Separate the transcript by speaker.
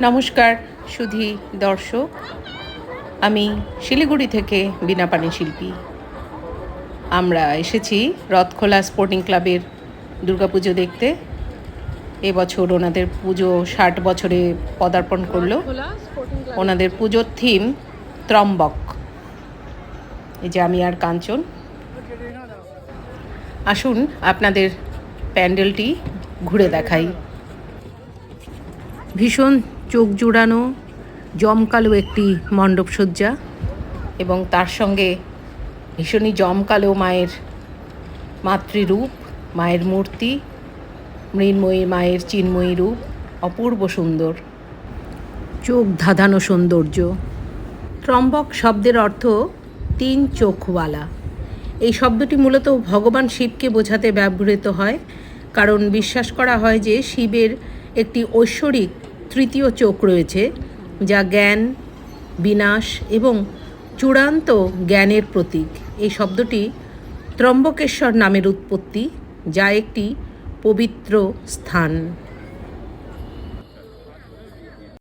Speaker 1: নমস্কার সুধী দর্শক, আমি শিলিগুড়ি থেকে বীণাপাণি শিল্পী। আমরা এসেছি রথখোলা স্পোর্টিং ক্লাবের দুর্গাপুজো দেখতে। এবছর ওনাদের পুজো 60 বছরে পদার্পণ করলো। ওনাদের পুজোর থিম ত্রম্বক। এই যে আমি আর কাঞ্চন। আসুন আপনাদের প্যান্ডেলটি ঘুরে দেখাই। ভীষণ চোখ জুড়ানো জমকালো একটি মণ্ডপসজ্জা এবং তার সঙ্গে ভীষণই জমকালো মায়ের মাতৃরূপ, মায়ের মূর্তি, মৃন্ময়ী মায়ের চিন্ময়ী রূপ, অপূর্ব সুন্দর, চোখ ধাঁধানো সৌন্দর্য। ত্রম্বক শব্দের অর্থ 3 চোখওয়ালা। এই শব্দটি মূলত ভগবান শিবকে বোঝাতে ব্যবহৃত হয়, কারণ বিশ্বাস করা হয় যে শিবের একটি ঐশ্বরিক তৃতীয় চোখ রয়েছে, যা জ্ঞান, বিনাশ এবং চূড়ান্ত জ্ঞানের প্রতীক। এই শব্দটি ত্রম্বকেশ্বর নামের উৎপত্তি, যা একটি পবিত্র স্থান।